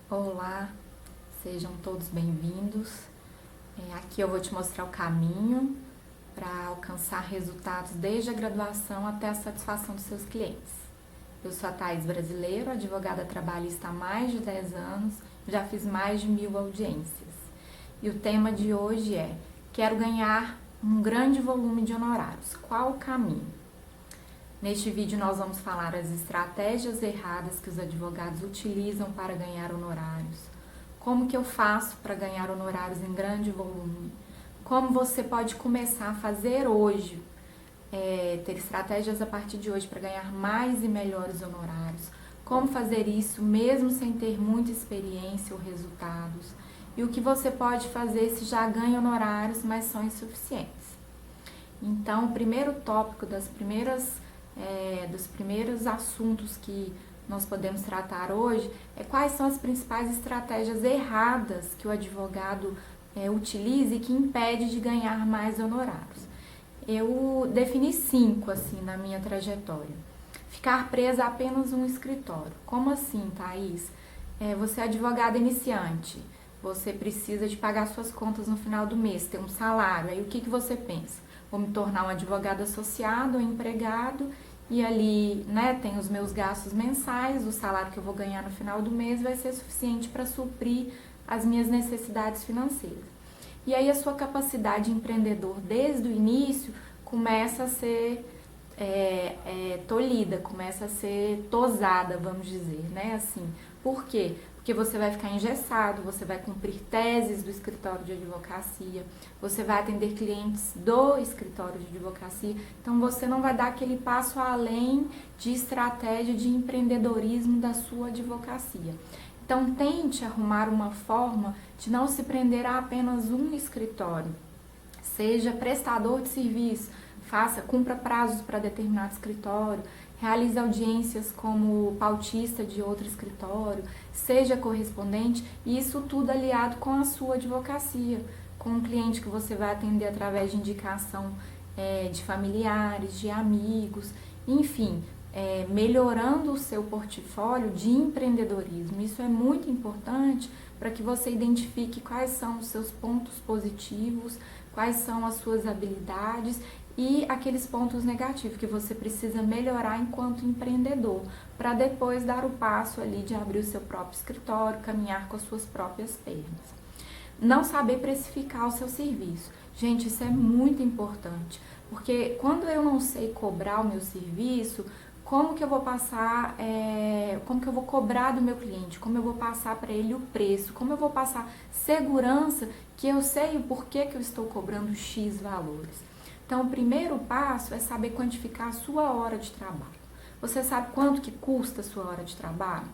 Olá, sejam todos bem-vindos. Aqui eu vou te mostrar o caminho para alcançar resultados desde a graduação até a satisfação dos seus clientes. Eu sou a Thaís Brasileiro, advogada trabalhista há mais de 10 anos, já fiz mais de 1000 audiências. E o tema de hoje é: quero ganhar um grande volume de honorários, qual o caminho? Neste vídeo nós vamos falar as estratégias erradas que os advogados utilizam para ganhar honorários, como que eu faço para ganhar honorários em grande volume, como você pode começar a fazer hoje, ter estratégias a partir de hoje para ganhar mais e melhores honorários, como fazer isso mesmo sem ter muita experiência ou resultados, e o que você pode fazer se já ganha honorários, mas são insuficientes. Então, o primeiro tópico dos primeiros assuntos que nós podemos tratar hoje é quais são as principais estratégias erradas que o advogado utiliza e que impede de ganhar mais honorários. Eu defini 5 assim na minha trajetória. Ficar presa a apenas um escritório. Como assim, Thaís? Você é advogada iniciante, você precisa de pagar suas contas no final do mês, ter um salário. Aí o que você pensa? Vou me tornar um advogado associado ou empregado e ali, tem os meus gastos mensais, o salário que eu vou ganhar no final do mês vai ser suficiente para suprir as minhas necessidades financeiras. E aí a sua capacidade de empreendedor desde o início começa a ser tolhida, começa a ser tosada, vamos dizer, assim. Por quê? Porque você vai ficar engessado, você vai cumprir teses do escritório de advocacia, você vai atender clientes do escritório de advocacia, então você não vai dar aquele passo além de estratégia de empreendedorismo da sua advocacia. Então tente arrumar uma forma de não se prender a apenas um escritório. Seja prestador de serviço, cumpra prazos para determinado escritório, realize audiências como pautista de outro escritório, seja correspondente, e isso tudo aliado com a sua advocacia, com um cliente que você vai atender através de indicação de familiares, de amigos, enfim, melhorando o seu portfólio de empreendedorismo. Isso é muito importante para que você identifique quais são os seus pontos positivos, quais são as suas habilidades e aqueles pontos negativos que você precisa melhorar enquanto empreendedor, para depois dar o passo ali de abrir o seu próprio escritório, caminhar com as suas próprias pernas. Não saber precificar o seu serviço. Gente, isso é muito importante, porque quando eu não sei cobrar o meu serviço, como que eu vou passar, como que eu vou cobrar do meu cliente, como eu vou passar para ele o preço, como eu vou passar segurança que eu sei o porquê que eu estou cobrando X valores. Então, o primeiro passo é saber quantificar a sua hora de trabalho. Você sabe quanto que custa a sua hora de trabalho?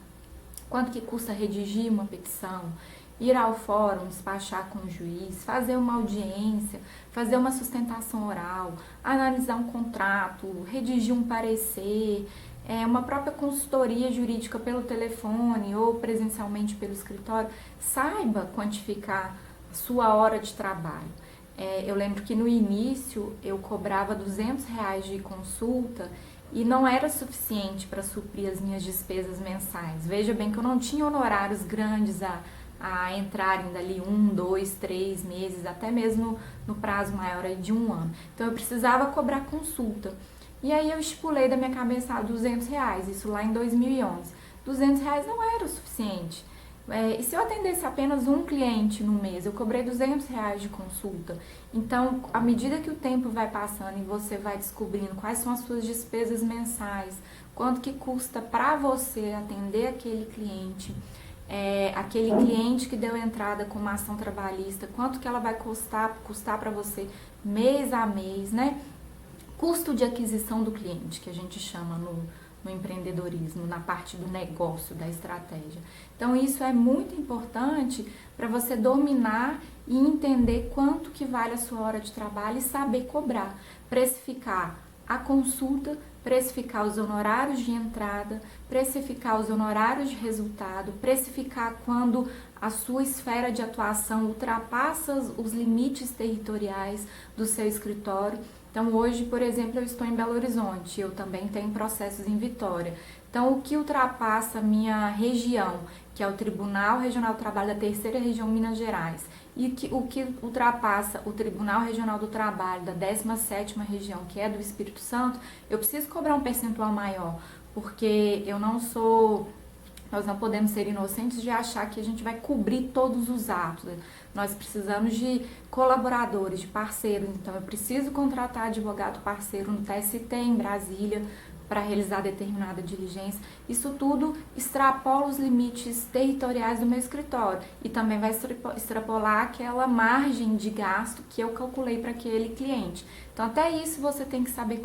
Quanto que custa redigir uma petição, ir ao fórum, despachar com o juiz, fazer uma audiência, fazer uma sustentação oral, analisar um contrato, redigir um parecer, uma própria consultoria jurídica pelo telefone ou presencialmente pelo escritório. Saiba quantificar a sua hora de trabalho. Eu lembro que no início eu cobrava R$200 de consulta e não era suficiente para suprir as minhas despesas mensais. Veja bem que eu não tinha honorários grandes a entrarem dali 1, 2, 3 meses, até mesmo no prazo maior aí de 1 ano. Então eu precisava cobrar consulta. E aí eu estipulei da minha cabeça R$200, isso lá em 2011. R$200 não era o suficiente. E se eu atendesse apenas um cliente no mês, eu cobrei R$200 de consulta. Então, à medida que o tempo vai passando e você vai descobrindo quais são as suas despesas mensais, quanto que custa para você atender aquele cliente que deu entrada com uma ação trabalhista, quanto que ela vai custar para você mês a mês, Custo de aquisição do cliente, que a gente chama no empreendedorismo, na parte do negócio, da estratégia. Então, isso é muito importante para você dominar e entender quanto que vale a sua hora de trabalho e saber cobrar, precificar a consulta, precificar os honorários de entrada, precificar os honorários de resultado, precificar quando a sua esfera de atuação ultrapassa os limites territoriais do seu escritório. Então, hoje, por exemplo, eu estou em Belo Horizonte, eu também tenho processos em Vitória. Então, o que ultrapassa a minha região, que é o Tribunal Regional do Trabalho da Terceira Região Minas Gerais, e o que ultrapassa o Tribunal Regional do Trabalho da 17ª Região, que é do Espírito Santo, eu preciso cobrar um percentual maior, porque nós não podemos ser inocentes de achar que a gente vai cobrir todos os atos. Nós precisamos de colaboradores, de parceiros, então eu preciso contratar advogado parceiro no TST em Brasília para realizar determinada diligência. Isso tudo extrapola os limites territoriais do meu escritório e também vai extrapolar aquela margem de gasto que eu calculei para aquele cliente. Então, até isso você tem que saber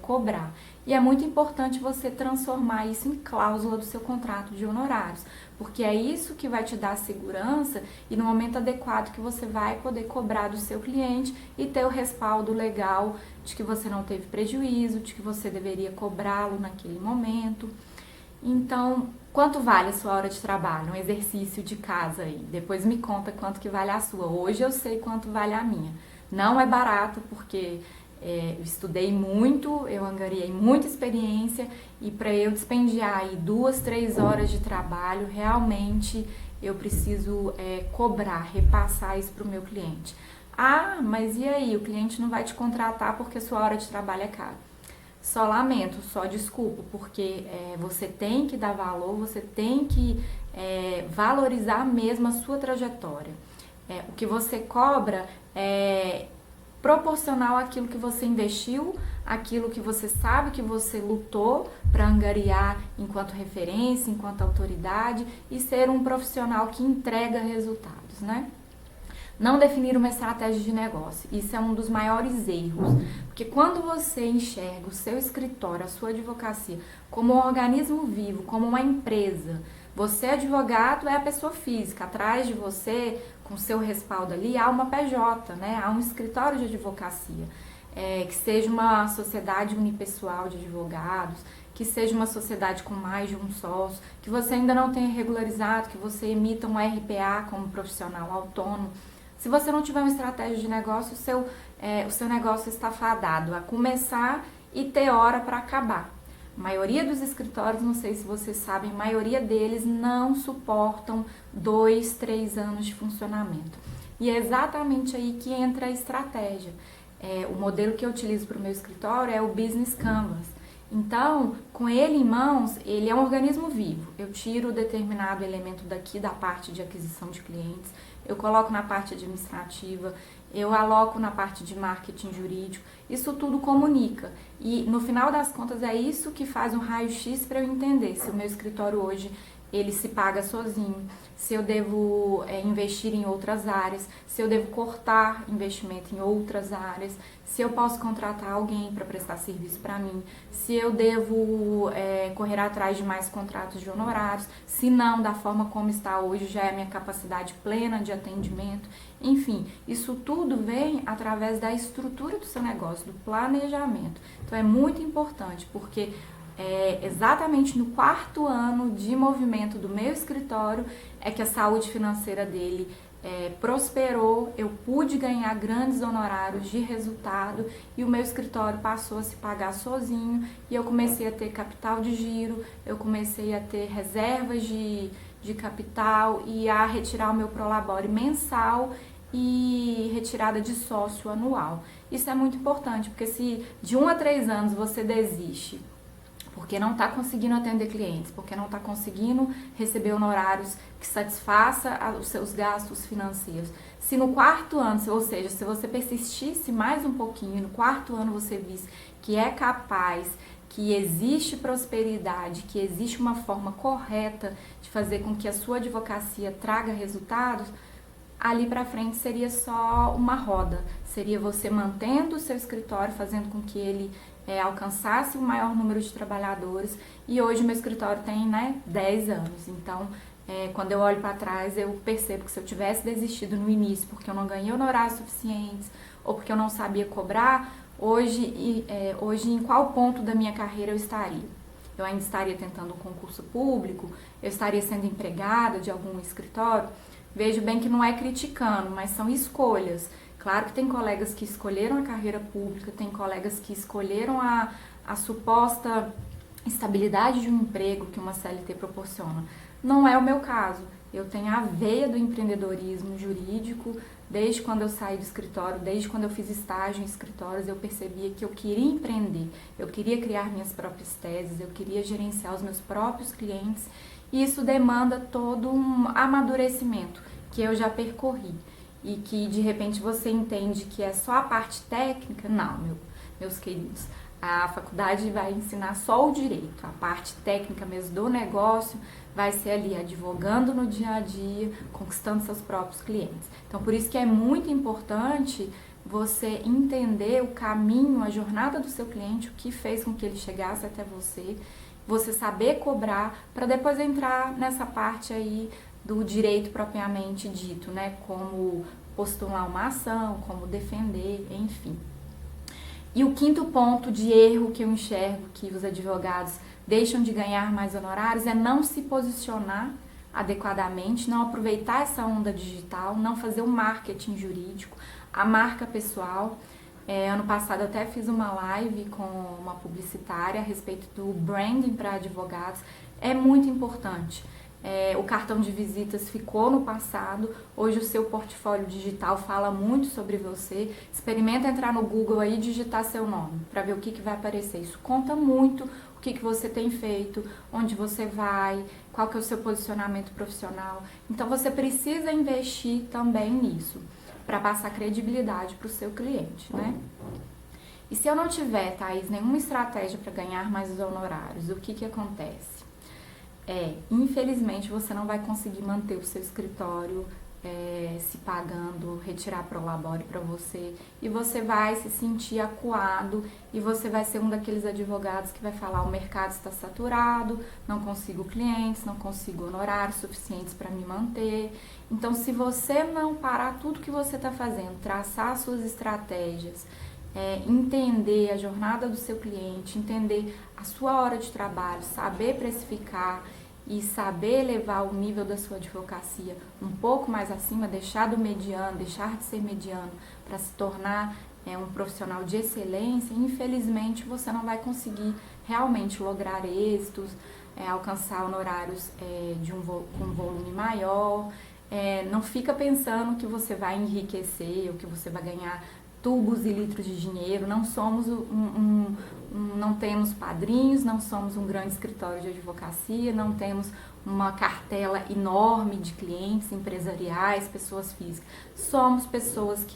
cobrar. E é muito importante você transformar isso em cláusula do seu contrato de honorários, porque é isso que vai te dar segurança e no momento adequado que você vai poder cobrar do seu cliente e ter o respaldo legal de que você não teve prejuízo, de que você deveria cobrá-lo naquele momento. Então, quanto vale a sua hora de trabalho? Um exercício de casa aí. Depois me conta quanto que vale a sua. Hoje eu sei quanto vale a minha. Não é barato porque eu estudei muito, eu angariei muita experiência e para eu dispendiar aí 2, 3 horas de trabalho, realmente eu preciso cobrar, repassar isso para o meu cliente. Ah, mas e aí? O cliente não vai te contratar porque a sua hora de trabalho é cara. Só lamento, só desculpa, porque você tem que dar valor, você tem que valorizar mesmo a sua trajetória. O que você cobra é proporcional àquilo que você investiu, aquilo que você sabe que você lutou para angariar enquanto referência, enquanto autoridade e ser um profissional que entrega resultados, né? Não definir uma estratégia de negócio, isso é um dos maiores erros, porque quando você enxerga o seu escritório, a sua advocacia, como um organismo vivo, como uma empresa, você advogado é a pessoa física, atrás de você, com seu respaldo ali, há uma PJ, né? Há um escritório de advocacia, que seja uma sociedade unipessoal de advogados, que seja uma sociedade com mais de um sócio, que você ainda não tenha regularizado, que você emita um RPA como profissional autônomo. Se você não tiver uma estratégia de negócio, o seu negócio está fadado a começar e ter hora para acabar. A maioria dos escritórios, não sei se vocês sabem, a maioria deles não suportam 2, 3 anos de funcionamento. E é exatamente aí que entra a estratégia. O modelo que eu utilizo para o meu escritório é o Business Canvas. Então, com ele em mãos, ele é um organismo vivo. Eu tiro determinado elemento daqui da parte de aquisição de clientes, eu coloco na parte administrativa, eu aloco na parte de marketing jurídico, isso tudo comunica. E no final das contas é isso que faz um raio-x para eu entender se o meu escritório hoje ele se paga sozinho, se eu devo investir em outras áreas, se eu devo cortar investimento em outras áreas, se eu posso contratar alguém para prestar serviço para mim, se eu devo correr atrás de mais contratos de honorários, se não, da forma como está hoje, já é a minha capacidade plena de atendimento. Enfim, isso tudo vem através da estrutura do seu negócio, do planejamento. Então é muito importante, porque exatamente no 4º ano de movimento do meu escritório é que a saúde financeira dele prosperou, eu pude ganhar grandes honorários de resultado e o meu escritório passou a se pagar sozinho e eu comecei a ter capital de giro, eu comecei a ter reservas de capital e a retirar o meu prolabore mensal e retirada de sócio anual. Isso é muito importante, porque se de 1 a 3 anos você desiste porque não está conseguindo atender clientes, porque não está conseguindo receber honorários que satisfaça os seus gastos financeiros. Se no 4º ano, ou seja, se você persistisse mais um pouquinho, no 4º ano você visse que é capaz, que existe prosperidade, que existe uma forma correta de fazer com que a sua advocacia traga resultados, ali para frente seria só uma roda, seria você mantendo o seu escritório, fazendo com que ele alcançasse o maior número de trabalhadores e hoje meu escritório tem 10 anos, então quando eu olho para trás eu percebo que se eu tivesse desistido no início porque eu não ganhei honorários suficientes ou porque eu não sabia cobrar, hoje em qual ponto da minha carreira eu estaria? Eu ainda estaria tentando um concurso público, eu estaria sendo empregada de algum escritório? Vejo bem que não é criticando, mas são escolhas. Claro que tem colegas que escolheram a carreira pública, tem colegas que escolheram a suposta estabilidade de um emprego que uma CLT proporciona. Não é o meu caso. Eu tenho a veia do empreendedorismo jurídico. Desde quando eu saí do escritório, desde quando eu fiz estágio em escritórios, eu percebia que eu queria empreender, eu queria criar minhas próprias teses, eu queria gerenciar os meus próprios clientes, e isso demanda todo um amadurecimento que eu já percorri e que de repente você entende que é só a parte técnica. Não, meus queridos, a faculdade vai ensinar só o direito, a parte técnica mesmo do negócio vai ser ali advogando no dia a dia, conquistando seus próprios clientes. Então, por isso que é muito importante você entender o caminho, a jornada do seu cliente, o que fez com que ele chegasse até você saber cobrar, para depois entrar nessa parte aí do direito propriamente dito, né? Como postular uma ação, como defender, enfim. E o quinto ponto de erro que eu enxergo que os advogados deixam de ganhar mais honorários é não se posicionar adequadamente, não aproveitar essa onda digital, não fazer o marketing jurídico, a marca pessoal. Ano passado eu até fiz uma live com uma publicitária a respeito do branding para advogados. É muito importante. O cartão de visitas ficou no passado, hoje o seu portfólio digital fala muito sobre você. Experimenta entrar no Google aí e digitar seu nome para ver o que vai aparecer. Isso conta muito o que você tem feito, onde você vai, qual que é o seu posicionamento profissional. Então você precisa investir também nisso para passar credibilidade para o seu cliente, né? E se eu não tiver, Thaís, nenhuma estratégia para ganhar mais os honorários, o que acontece? Infelizmente você não vai conseguir manter o seu escritório se pagando, retirar prolabore para você, e você vai se sentir acuado e você vai ser um daqueles advogados que vai falar: o mercado está saturado, não consigo clientes, não consigo honorários suficientes para me manter. Então, se você não parar tudo que você está fazendo, traçar suas estratégias, entender a jornada do seu cliente, entender a sua hora de trabalho, saber precificar e saber elevar o nível da sua advocacia um pouco mais acima, deixar do mediano, deixar de ser mediano para se tornar um profissional de excelência, infelizmente você não vai conseguir realmente lograr êxitos, alcançar honorários com um volume maior. Não fica pensando que você vai enriquecer ou que você vai ganhar tubos e litros de dinheiro. Não somos não temos padrinhos, não somos um grande escritório de advocacia, não temos uma cartela enorme de clientes empresariais, pessoas físicas. Somos pessoas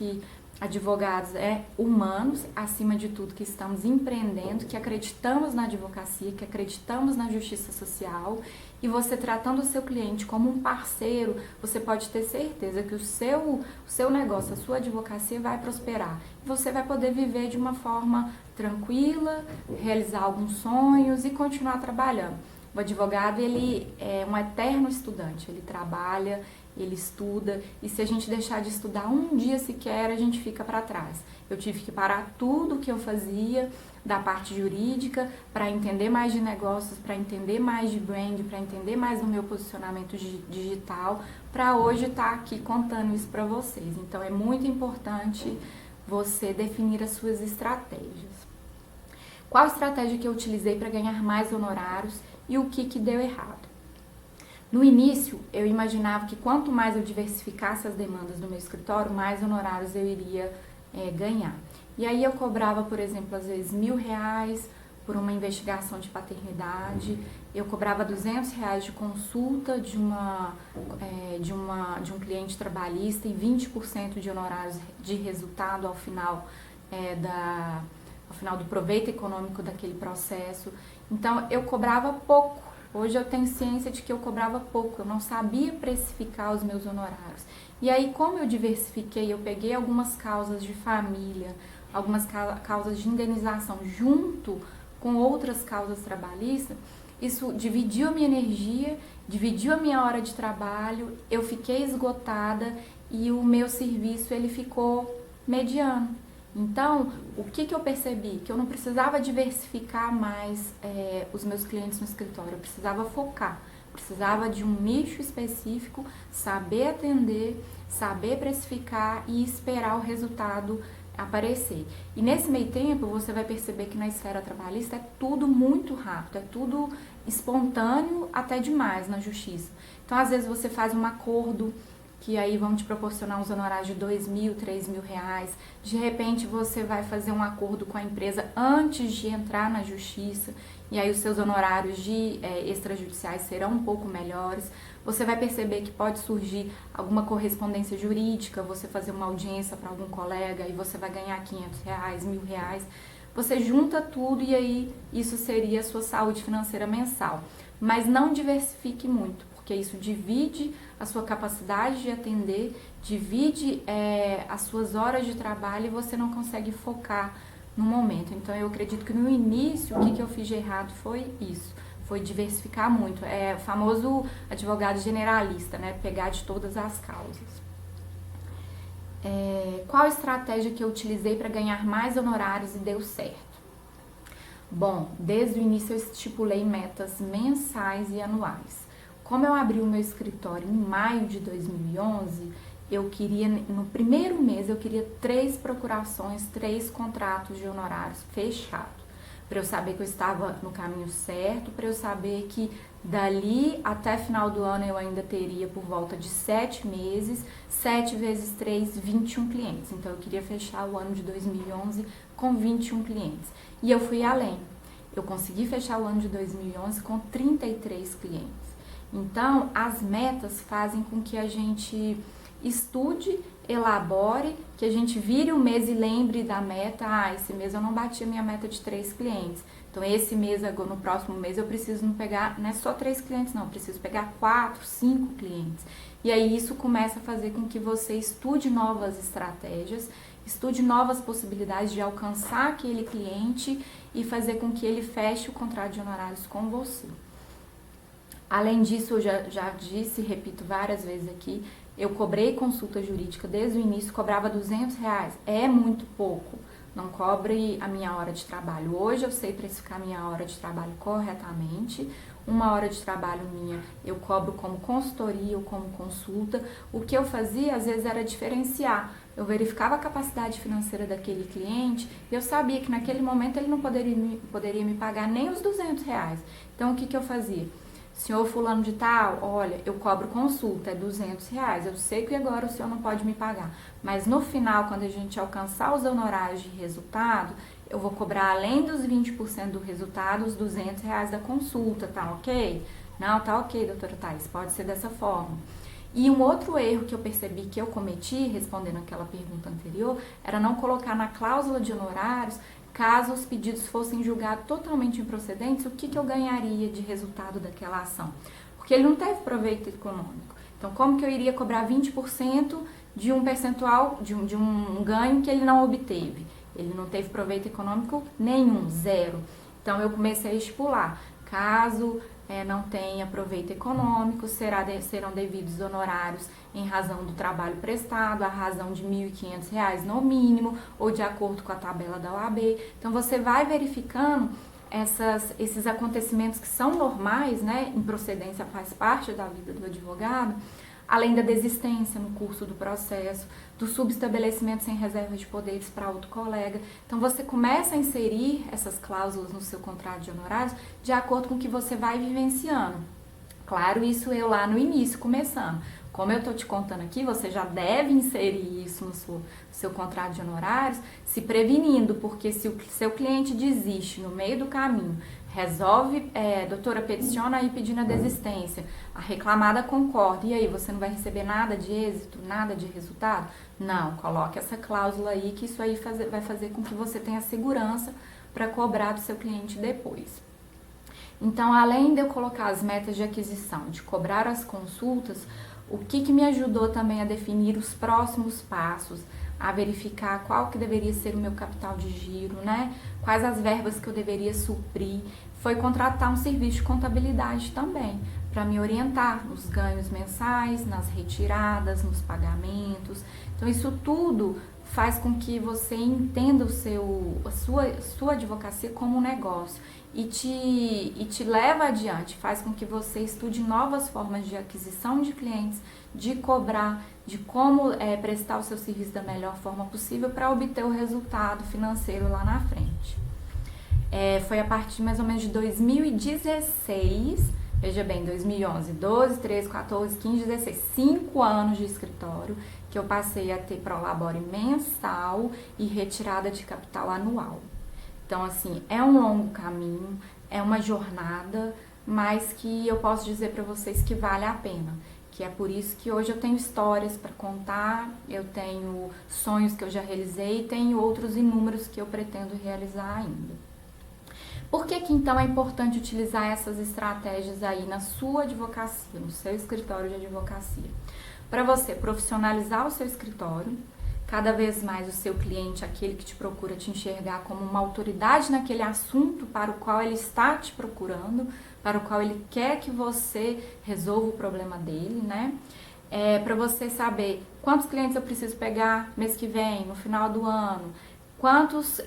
advogados humanos, acima de tudo, que estamos empreendendo, que acreditamos na advocacia, que acreditamos na justiça social. E você tratando o seu cliente como um parceiro, você pode ter certeza que o seu negócio, a sua advocacia vai prosperar. Você vai poder viver de uma forma tranquila, realizar alguns sonhos e continuar trabalhando. O advogado, ele é um eterno estudante, ele trabalha, ele estuda, e se a gente deixar de estudar um dia sequer, a gente fica para trás. Eu tive que parar tudo o que eu fazia da parte jurídica para entender mais de negócios, para entender mais de brand, para entender mais do meu posicionamento digital, para hoje estar aqui contando isso para vocês. Então é muito importante você definir as suas estratégias. Qual estratégia que eu utilizei para ganhar mais honorários e o que deu errado? No início, eu imaginava que quanto mais eu diversificasse as demandas do meu escritório, mais honorários eu iria ganhar. E aí eu cobrava, por exemplo, às vezes R$1.000 por uma investigação de paternidade, eu cobrava R$200 de consulta de um cliente trabalhista e 20% de honorários de resultado ao final do proveito econômico daquele processo. Então eu cobrava pouco. Hoje eu tenho ciência de que eu cobrava pouco, eu não sabia precificar os meus honorários. E aí, como eu diversifiquei, eu peguei algumas causas de família, algumas causas de indenização junto com outras causas trabalhistas, isso dividiu a minha energia, dividiu a minha hora de trabalho, eu fiquei esgotada e o meu serviço ele ficou mediano. Então, o que eu percebi? Que eu não precisava diversificar mais os meus clientes no escritório, eu precisava focar, precisava de um nicho específico, saber atender, saber precificar e esperar o resultado aparecer. E nesse meio tempo, você vai perceber que na esfera trabalhista é tudo muito rápido, é tudo espontâneo até demais na justiça. Então, às vezes, você faz um acordo que aí vão te proporcionar uns honorários de R$2.000, R$3.000. De repente, você vai fazer um acordo com a empresa antes de entrar na justiça, e aí os seus honorários de extrajudiciais serão um pouco melhores. Você vai perceber que pode surgir alguma correspondência jurídica, você fazer uma audiência para algum colega e você vai ganhar R$500, R$1.000. Você junta tudo e aí isso seria a sua saúde financeira mensal. Mas não diversifique muito, porque isso divide a sua capacidade de atender, divide as suas horas de trabalho e você não consegue focar no momento. Então, eu acredito que no início, o que eu fiz de errado foi isso, foi diversificar muito. É o famoso advogado generalista, né? Pegar de todas as causas. Qual estratégia que eu utilizei para ganhar mais honorários e deu certo? Bom, desde o início eu estipulei metas mensais e anuais. Como eu abri o meu escritório em maio de 2011, eu queria, no primeiro mês, eu queria 3 procurações, 3 contratos de honorários fechados, para eu saber que eu estava no caminho certo, para eu saber que dali até final do ano eu ainda teria por volta de 7 meses, 7 vezes 3, 21 clientes. Então, eu queria fechar o ano de 2011 com 21 clientes. E eu fui além. Eu consegui fechar o ano de 2011 com 33 clientes. Então, as metas fazem com que a gente estude, elabore, que a gente vire o mês e lembre da meta. Esse mês eu não bati a minha meta de 3 clientes. Então, esse mês, no próximo mês, eu preciso não pegar, não é só 3 clientes, não. Eu preciso pegar 4, 5 clientes. E aí, isso começa a fazer com que você estude novas estratégias, estude novas possibilidades de alcançar aquele cliente e fazer com que ele feche o contrato de honorários com você. Além disso, eu já disse e repito várias vezes aqui, eu cobrei consulta jurídica desde o início, cobrava R$200. É muito pouco, não cobre a minha hora de trabalho. Hoje eu sei precificar a minha hora de trabalho corretamente. 1 hora de trabalho minha eu cobro como consultoria ou como consulta. O que eu fazia, às vezes, era diferenciar. Eu verificava a capacidade financeira daquele cliente e eu sabia que naquele momento ele não poderia me pagar nem os R$200. Então, o que eu fazia? Senhor fulano de tal, olha, eu cobro consulta, é R$200. Eu sei que agora o senhor não pode me pagar, mas no final, quando a gente alcançar os honorários de resultado, eu vou cobrar além dos 20% do resultado, os R$200 da consulta, tá ok? Não, tá ok, doutora Thais, pode ser dessa forma. E um outro erro que eu percebi que eu cometi, respondendo aquela pergunta anterior, era não colocar na cláusula de honorários, caso os pedidos fossem julgados totalmente improcedentes, o que eu ganharia de resultado daquela ação? Porque ele não teve proveito econômico. Então, como que eu iria cobrar 20% de um percentual, de um ganho que ele não obteve? Ele não teve proveito econômico nenhum, 0. Então, eu comecei a estipular, caso não tenha proveito econômico, serão devidos honorários em razão do trabalho prestado, a razão de R$1.500 no mínimo, ou de acordo com a tabela da OAB. Então, você vai verificando esses acontecimentos que são normais, né? Improcedência faz parte da vida do advogado, além da desistência no curso do processo, do subestabelecimento sem reserva de poderes para outro colega. Então, você começa a inserir essas cláusulas no seu contrato de honorários de acordo com o que você vai vivenciando. Claro, isso eu lá no início, começando. Como eu estou te contando aqui, você já deve inserir isso no seu contrato de honorários, se prevenindo, porque se o seu cliente desiste no meio do caminho, resolve, doutora, peticiona aí pedindo a desistência, a reclamada concorda, e aí você não vai receber nada de êxito, nada de resultado? Não, coloque essa cláusula aí, que isso aí vai fazer com que você tenha segurança para cobrar do seu cliente depois. Então, além de eu colocar as metas de aquisição, de cobrar as consultas, o que me ajudou também a definir os próximos passos, a verificar qual que deveria ser o meu capital de giro, né? Quais as verbas que eu deveria suprir, foi contratar um serviço de contabilidade também, para me orientar nos ganhos mensais, nas retiradas, nos pagamentos. Então, isso tudo faz com que você entenda sua advocacia como um negócio e te leva adiante, faz com que você estude novas formas de aquisição de clientes, de cobrar, de como prestar o seu serviço da melhor forma possível para obter o resultado financeiro lá na frente. Foi a partir mais ou menos de 2016, veja bem, 2011, 12, 13, 14, 15, 16, 5 anos de escritório, que eu passei a ter prolabore mensal e retirada de capital anual. Então, assim, é um longo caminho, é uma jornada, mas que eu posso dizer para vocês que vale a pena. Que é por isso que hoje eu tenho histórias para contar, eu tenho sonhos que eu já realizei e tenho outros inúmeros que eu pretendo realizar ainda. Por que que então é importante utilizar essas estratégias aí na sua advocacia, no seu escritório de advocacia? Para você profissionalizar o seu escritório, cada vez mais o seu cliente, aquele que te procura, te enxergar como uma autoridade naquele assunto para o qual ele está te procurando, para o qual ele quer que você resolva o problema dele, né? Para você saber quantos clientes eu preciso pegar mês que vem, no final do ano, quantos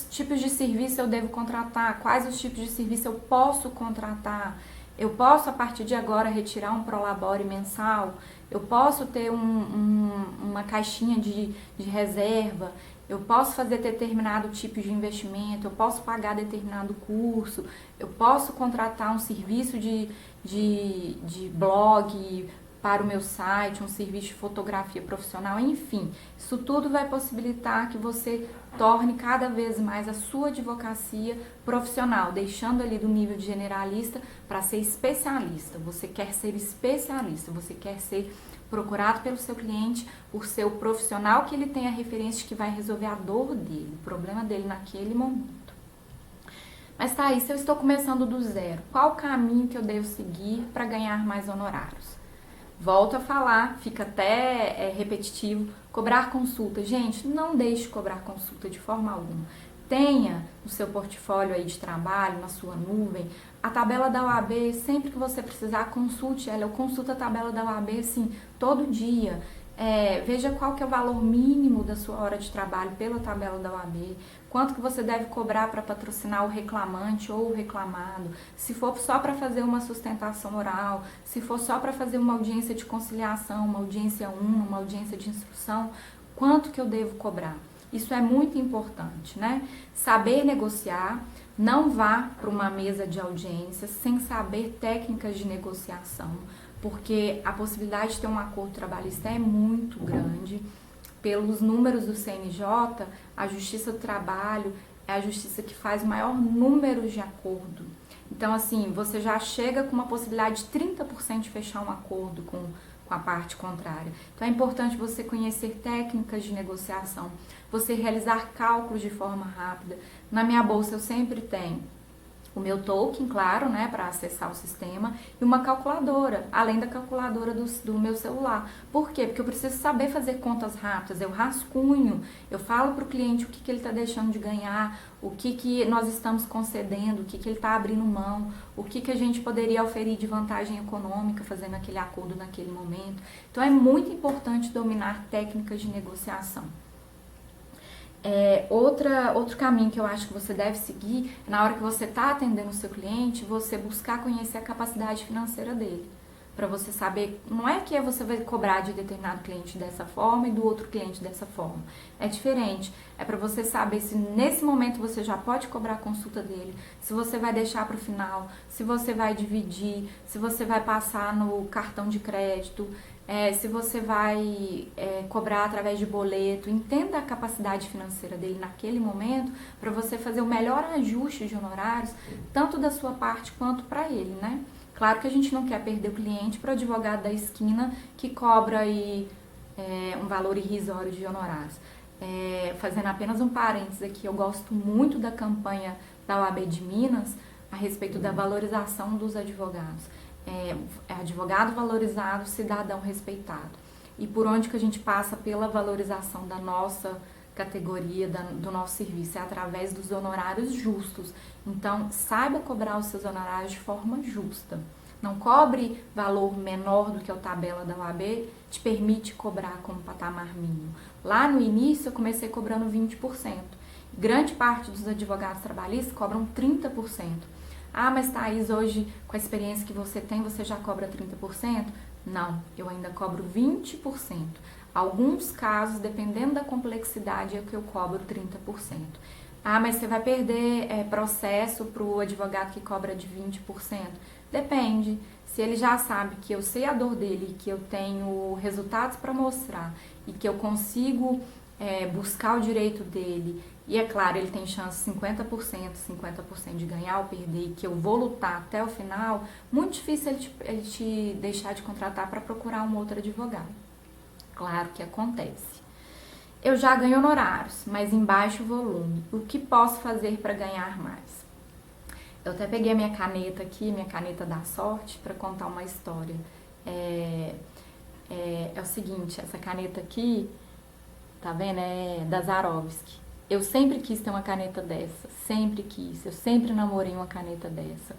tipos de serviço eu devo contratar, quais os tipos de serviço eu posso contratar. Eu posso, a partir de agora, retirar um prolabore mensal, eu posso ter uma caixinha de reserva, eu posso fazer determinado tipo de investimento, eu posso pagar determinado curso, eu posso contratar um serviço de blog para o meu site, um serviço de fotografia profissional, enfim, isso tudo vai possibilitar que você torne cada vez mais a sua advocacia profissional, deixando ali do nível de generalista para ser especialista. Você quer ser especialista, você quer ser procurado pelo seu cliente por ser o profissional que ele tem a referência que vai resolver a dor dele, o problema dele naquele momento. Mas tá aí, se eu estou começando do zero, qual o caminho que eu devo seguir para ganhar mais honorários? Volto a falar, fica até repetitivo, cobrar consulta. Gente, não deixe de cobrar consulta de forma alguma. Tenha no seu portfólio aí de trabalho, na sua nuvem, a tabela da OAB, sempre que você precisar, consulte ela. Eu consulto a tabela da OAB, assim, todo dia. Veja qual que é o valor mínimo da sua hora de trabalho pela tabela da OAB, quanto que você deve cobrar para patrocinar o reclamante ou o reclamado, se for só para fazer uma sustentação oral, se for só para fazer uma audiência de conciliação, uma audiência 1, uma audiência de instrução, quanto que eu devo cobrar. Isso é muito importante, né? Saber negociar, não vá para uma mesa de audiência sem saber técnicas de negociação, porque a possibilidade de ter um acordo trabalhista é muito grande. Pelos números do CNJ, a Justiça do Trabalho é a justiça que faz o maior número de acordo. Então, assim, você já chega com uma possibilidade de 30% de fechar um acordo com a parte contrária. Então, é importante você conhecer técnicas de negociação, você realizar cálculos de forma rápida. Na minha bolsa, eu sempre tenho o meu token, claro, né, para acessar o sistema, e uma calculadora, além da calculadora do meu celular. Por quê? Porque eu preciso saber fazer contas rápidas, eu rascunho, eu falo para o cliente o que ele está deixando de ganhar, o que nós estamos concedendo, o que ele está abrindo mão, o que a gente poderia oferir de vantagem econômica fazendo aquele acordo naquele momento. Então, é muito importante dominar técnicas de negociação. Outro caminho que eu acho que você deve seguir, na hora que você está atendendo o seu cliente, você buscar conhecer a capacidade financeira dele. Para você saber, não é que você vai cobrar de determinado cliente dessa forma e do outro cliente dessa forma. É diferente. É para você saber se nesse momento você já pode cobrar a consulta dele, se você vai deixar para o final, se você vai dividir, se você vai passar no cartão de crédito, se você vai cobrar através de boleto. Entenda a capacidade financeira dele naquele momento para você fazer o melhor ajuste de honorários, tanto da sua parte quanto para ele, né? Claro que a gente não quer perder o cliente para o advogado da esquina que cobra aí, um valor irrisório de honorários. Fazendo apenas um parênteses aqui, eu gosto muito da campanha da OAB de Minas a respeito da valorização dos advogados. Advogado valorizado, cidadão respeitado. E por onde que a gente passa pela valorização da nossa categoria, do nosso serviço? É através dos honorários justos. Então, saiba cobrar os seus honorários de forma justa. não cobre valor menor do que a tabela da OAB, te permite cobrar como patamar mínimo. Lá no início eu comecei cobrando 20%. Grande parte dos advogados trabalhistas cobram 30%. Ah, mas Thaís, hoje com a experiência que você tem, você já cobra 30%? Não, eu ainda cobro 20%. Alguns casos, dependendo da complexidade, é que eu cobro 30%. Ah, mas você vai perder processo para o advogado que cobra de 20%? Depende. Se ele já sabe que eu sei a dor dele, que eu tenho resultados para mostrar e que eu consigo buscar o direito dele, e é claro, ele tem chance 50% de ganhar ou perder, e que eu vou lutar até o final, muito difícil ele te deixar de contratar para procurar um outro advogado. Claro que acontece. Eu já ganho honorários, mas em baixo volume. O que posso fazer para ganhar mais? Eu até peguei a minha caneta aqui, minha caneta da sorte, para contar uma história. É o seguinte, essa caneta aqui, tá vendo? É da Swarovski. Eu sempre quis ter uma caneta dessa, sempre quis. Eu sempre namorei uma caneta dessa.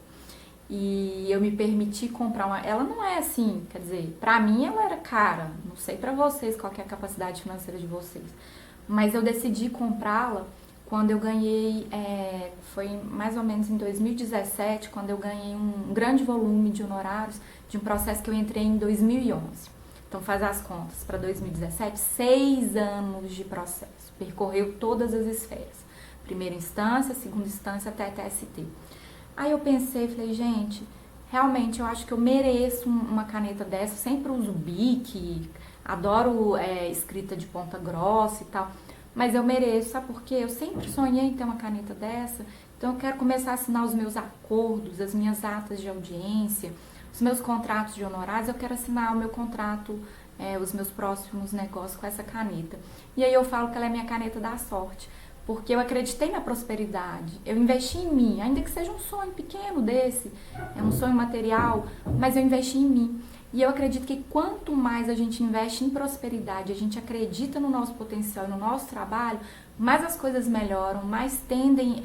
E eu me permiti comprar uma... Ela não é assim, quer dizer, pra mim ela era cara. Não sei pra vocês qual que é a capacidade financeira de vocês. Mas eu decidi comprá-la quando eu ganhei... foi mais ou menos em 2017, quando eu ganhei um grande volume de honorários de um processo que eu entrei em 2011. Então faz as contas, para 2017, 6 anos de processo. Percorreu todas as esferas. Primeira instância, segunda instância até TST. Aí eu pensei, falei, gente, realmente eu acho que eu mereço uma caneta dessa. Eu sempre uso Bic, adoro escrita de ponta grossa e tal. Mas eu mereço, sabe por quê? Eu sempre sonhei em ter uma caneta dessa. Então eu quero começar a assinar os meus acordos, as minhas atas de audiência, os meus contratos de honorários. Eu quero assinar o meu contrato, os meus próximos negócios com essa caneta. E aí eu falo que ela é minha caneta da sorte. Porque eu acreditei na prosperidade, eu investi em mim, ainda que seja um sonho pequeno desse, é um sonho material, mas eu investi em mim. E eu acredito que quanto mais a gente investe em prosperidade, a gente acredita no nosso potencial, no nosso trabalho, mais as coisas melhoram, mais tendem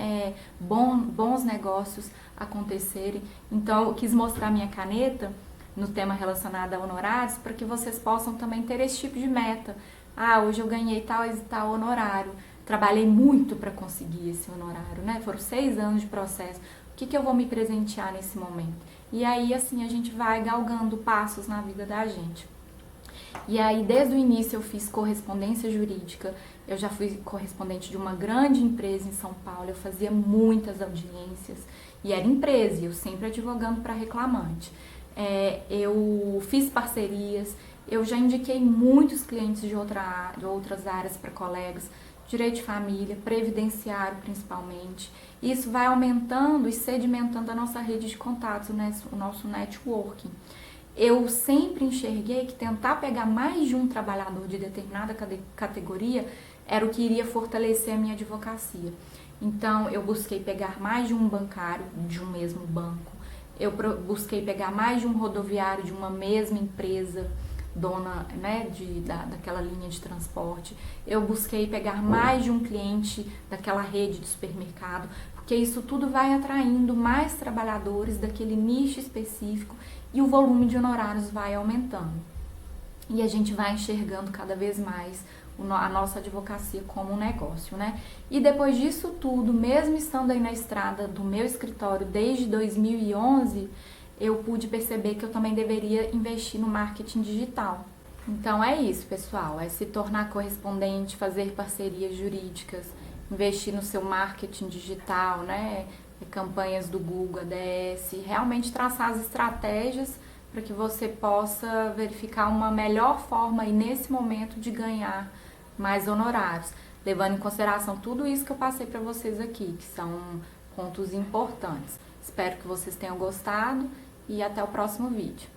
bons negócios a acontecerem. Então eu quis mostrar minha caneta no tema relacionado a honorários, para que vocês possam também ter esse tipo de meta. Ah, hoje eu ganhei tal e tal honorário. Trabalhei muito para conseguir esse honorário, né? Foram 6 anos de processo. O que eu vou me presentear nesse momento? E aí, assim, a gente vai galgando passos na vida da gente. E aí, desde o início, eu fiz correspondência jurídica. Eu já fui correspondente de uma grande empresa em São Paulo. Eu fazia muitas audiências. E era empresa, e eu sempre advogando para reclamante. Eu fiz parcerias. Eu já indiquei muitos clientes de outras áreas para colegas. Direito de família, previdenciário principalmente. Isso vai aumentando e sedimentando a nossa rede de contatos, né? O nosso networking. Eu sempre enxerguei que tentar pegar mais de um trabalhador de determinada categoria era o que iria fortalecer a minha advocacia. Então, eu busquei pegar mais de um bancário de um mesmo banco. Eu busquei pegar mais de um rodoviário de uma mesma empresa dona, né, daquela linha de transporte. Eu busquei pegar mais de um cliente daquela rede de supermercado, porque isso tudo vai atraindo mais trabalhadores daquele nicho específico e o volume de honorários vai aumentando. E a gente vai enxergando cada vez mais a nossa advocacia como um negócio, né? E depois disso tudo, mesmo estando aí na estrada do meu escritório desde 2011, eu pude perceber que eu também deveria investir no marketing digital. Então é isso, pessoal, é se tornar correspondente, fazer parcerias jurídicas, investir no seu marketing digital, né? Campanhas do Google, ADS, realmente traçar as estratégias para que você possa verificar uma melhor forma aí nesse momento de ganhar mais honorários, levando em consideração tudo isso que eu passei para vocês aqui, que são pontos importantes. Espero que vocês tenham gostado e até o próximo vídeo.